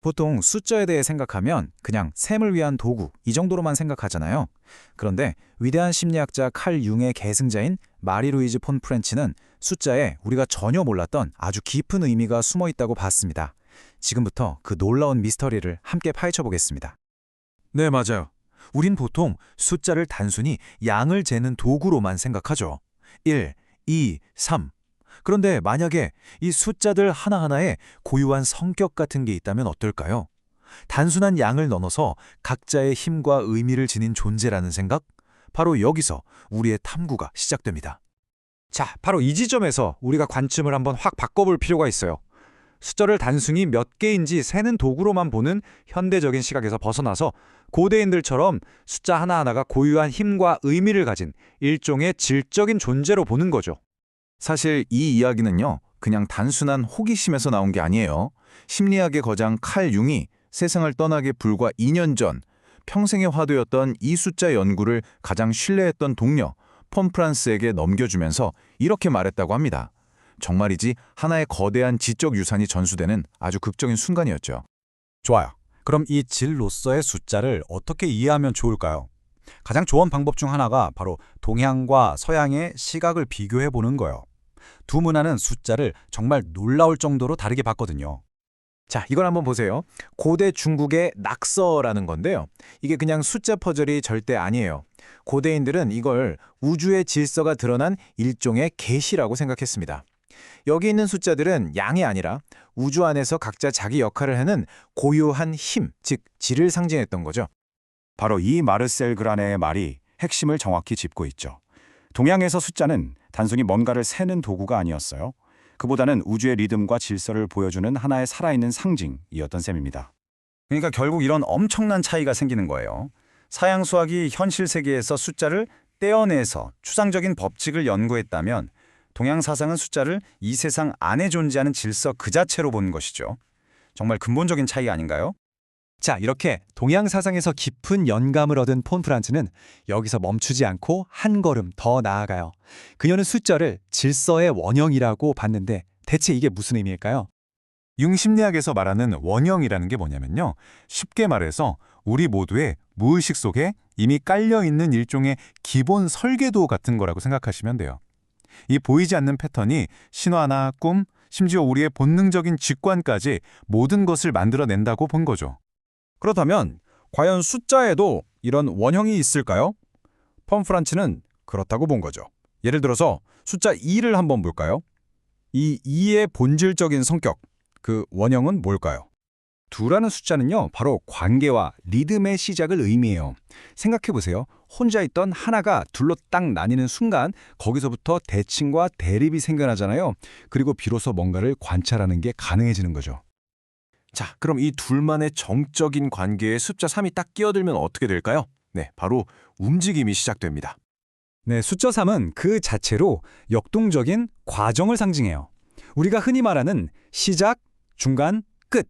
보통 숫자에 대해 생각하면 그냥 셈을 위한 도구, 이 정도로만 생각하잖아요. 그런데 위대한 심리학자 칼 융의 계승자인 마리 루이즈 폰 프렌치는 숫자에 우리가 전혀 몰랐던 아주 깊은 의미가 숨어 있다고 봤습니다. 지금부터 그 놀라운 미스터리를 함께 파헤쳐 보겠습니다. 네, 맞아요. 우린 보통 숫자를 단순히 양을 재는 도구로만 생각하죠. 1, 2, 3. 그런데 만약에 이 숫자들 하나하나에 고유한 성격 같은 게 있다면 어떨까요? 단순한 양을 넘어서 각자의 힘과 의미를 지닌 존재라는 생각? 바로 여기서 우리의 탐구가 시작됩니다. 자, 바로 이 지점에서 우리가 관점을 한번 확 바꿔볼 필요가 있어요. 숫자를 단순히 몇 개인지 세는 도구로만 보는 현대적인 시각에서 벗어나서 고대인들처럼 숫자 하나하나가 고유한 힘과 의미를 가진 일종의 질적인 존재로 보는 거죠. 사실 이 이야기는요, 그냥 단순한 호기심에서 나온 게 아니에요. 심리학의 거장 칼 융이 세상을 떠나기 불과 2년 전 평생의 화두였던 이 숫자 연구를 가장 신뢰했던 동료 폰 프란스에게 넘겨주면서 이렇게 말했다고 합니다. 정말이지 하나의 거대한 지적 유산이 전수되는 아주 극적인 순간이었죠. 좋아요. 그럼 이 질로서의 숫자를 어떻게 이해하면 좋을까요? 가장 좋은 방법 중 하나가 바로 동양과 서양의 시각을 비교해 보는 거예요. 두 문화는 숫자를 정말 놀라울 정도로 다르게 봤거든요. 자, 이걸 한번 보세요. 고대 중국의 낙서라는 건데요. 이게 그냥 숫자 퍼즐이 절대 아니에요. 고대인들은 이걸 우주의 질서가 드러난 일종의 계시라고 생각했습니다. 여기 있는 숫자들은 양이 아니라 우주 안에서 각자 자기 역할을 하는 고유한 힘, 즉 질을 상징했던 거죠. 바로 이 마르셀 그라네의 말이 핵심을 정확히 짚고 있죠. 동양에서 숫자는 단순히 뭔가를 세는 도구가 아니었어요. 그보다는 우주의 리듬과 질서를 보여주는 하나의 살아있는 상징이었던 셈입니다. 그러니까 결국 이런 엄청난 차이가 생기는 거예요. 서양 수학이 현실 세계에서 숫자를 떼어내서 추상적인 법칙을 연구했다면 동양 사상은 숫자를 이 세상 안에 존재하는 질서 그 자체로 보는 것이죠. 정말 근본적인 차이 아닌가요? 자, 이렇게 동양 사상에서 깊은 영감을 얻은 폰 프란츠는 여기서 멈추지 않고 한 걸음 더 나아가요. 그녀는 숫자를 질서의 원형이라고 봤는데 대체 이게 무슨 의미일까요? 융심리학에서 말하는 원형이라는 게 뭐냐면요. 쉽게 말해서 우리 모두의 무의식 속에 이미 깔려있는 일종의 기본 설계도 같은 거라고 생각하시면 돼요. 이 보이지 않는 패턴이 신화나 꿈, 심지어 우리의 본능적인 직관까지 모든 것을 만들어낸다고 본 거죠. 그렇다면 과연 숫자에도 이런 원형이 있을까요? 폰 프란츠는 그렇다고 본 거죠. 예를 들어서 숫자 2를 한번 볼까요? 이 2의 본질적인 성격, 그 원형은 뭘까요? 2라는 숫자는요, 바로 관계와 리듬의 시작을 의미해요. 생각해보세요. 혼자 있던 하나가 둘로 딱 나뉘는 순간 거기서부터 대칭과 대립이 생겨나잖아요. 그리고 비로소 뭔가를 관찰하는 게 가능해지는 거죠. 자, 그럼 이 둘만의 정적인 관계에 숫자 3이 딱 끼어들면 어떻게 될까요? 네, 바로 움직임이 시작됩니다. 네, 숫자 3은 그 자체로 역동적인 과정을 상징해요. 우리가 흔히 말하는 시작, 중간, 끝.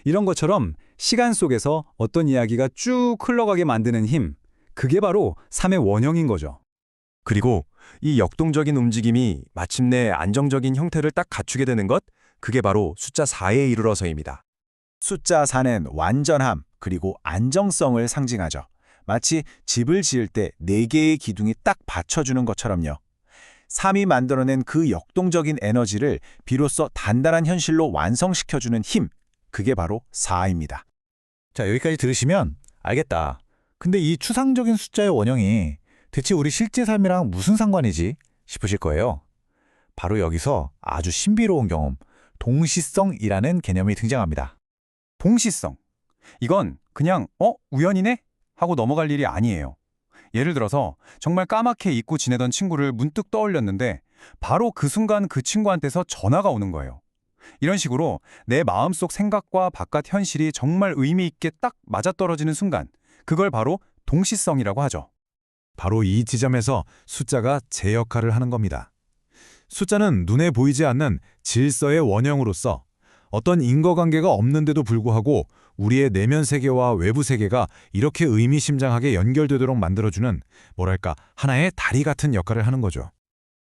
이런 것처럼 시간 속에서 어떤 이야기가 쭉 흘러가게 만드는 힘, 그게 바로 3의 원형인 거죠. 그리고 이 역동적인 움직임이 마침내 안정적인 형태를 딱 갖추게 되는 것, 그게 바로 숫자 4에 이르러서입니다. 숫자 4는 완전함, 그리고 안정성을 상징하죠. 마치 집을 지을 때 4개의 기둥이 딱 받쳐주는 것처럼요. 3이 만들어낸 그 역동적인 에너지를 비로소 단단한 현실로 완성시켜주는 힘, 그게 바로 4입니다. 자, 여기까지 들으시면 알겠다. 근데 이 추상적인 숫자의 원형이 대체 우리 실제 삶이랑 무슨 상관이지? 싶으실 거예요. 바로 여기서 아주 신비로운 경험, 동시성이라는 개념이 등장합니다. 동시성. 이건 그냥 우연이네? 하고 넘어갈 일이 아니에요. 예를 들어서 정말 까맣게 잊고 지내던 친구를 문득 떠올렸는데 바로 그 순간 그 친구한테서 전화가 오는 거예요. 이런 식으로 내 마음속 생각과 바깥 현실이 정말 의미 있게 딱 맞아떨어지는 순간, 그걸 바로 동시성이라고 하죠. 바로 이 지점에서 숫자가 제 역할을 하는 겁니다. 숫자는 눈에 보이지 않는 질서의 원형으로서 어떤 인과관계가 없는데도 불구하고 우리의 내면 세계와 외부 세계가 이렇게 의미심장하게 연결되도록 만들어주는 뭐랄까 하나의 다리 같은 역할을 하는 거죠.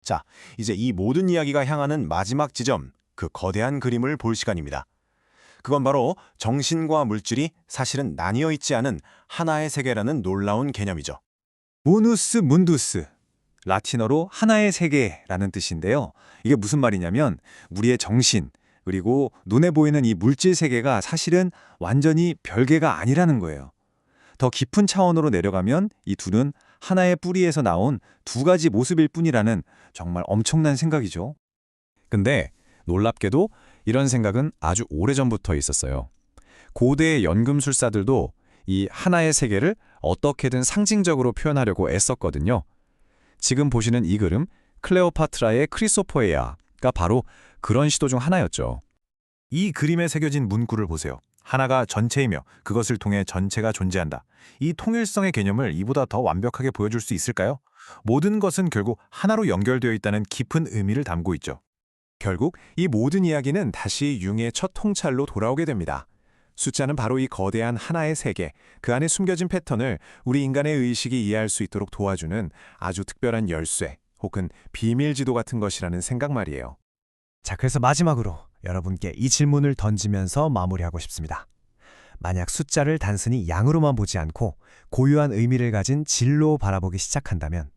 자, 이제 이 모든 이야기가 향하는 마지막 지점, 그 거대한 그림을 볼 시간입니다. 그건 바로 정신과 물질이 사실은 나뉘어 있지 않은 하나의 세계라는 놀라운 개념이죠. 무누스 문두스, 라틴어로 하나의 세계라는 뜻인데요. 이게 무슨 말이냐면 우리의 정신, 그리고 눈에 보이는 이 물질 세계가 사실은 완전히 별개가 아니라는 거예요. 더 깊은 차원으로 내려가면 이 둘은 하나의 뿌리에서 나온 두 가지 모습일 뿐이라는 정말 엄청난 생각이죠. 근데 놀랍게도 이런 생각은 아주 오래전부터 있었어요. 고대의 연금술사들도 이 하나의 세계를 어떻게든 상징적으로 표현하려고 애썼거든요. 지금 보시는 이 그림, 클레오파트라의 크리소포에아가 바로 그런 시도 중 하나였죠. 이 그림에 새겨진 문구를 보세요. 하나가 전체이며 그것을 통해 전체가 존재한다. 이 통일성의 개념을 이보다 더 완벽하게 보여줄 수 있을까요? 모든 것은 결국 하나로 연결되어 있다는 깊은 의미를 담고 있죠. 결국 이 모든 이야기는 다시 융의 첫 통찰로 돌아오게 됩니다. 숫자는 바로 이 거대한 하나의 세계, 그 안에 숨겨진 패턴을 우리 인간의 의식이 이해할 수 있도록 도와주는 아주 특별한 열쇠 혹은 비밀 지도 같은 것이라는 생각 말이에요. 자, 그래서 마지막으로 여러분께 이 질문을 던지면서 마무리하고 싶습니다. 만약 숫자를 단순히 양으로만 보지 않고 고유한 의미를 가진 질로 바라보기 시작한다면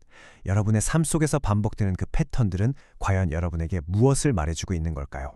여러분의 삶 속에서 반복되는 그 패턴들은 과연 여러분에게 무엇을 말해주고 있는 걸까요?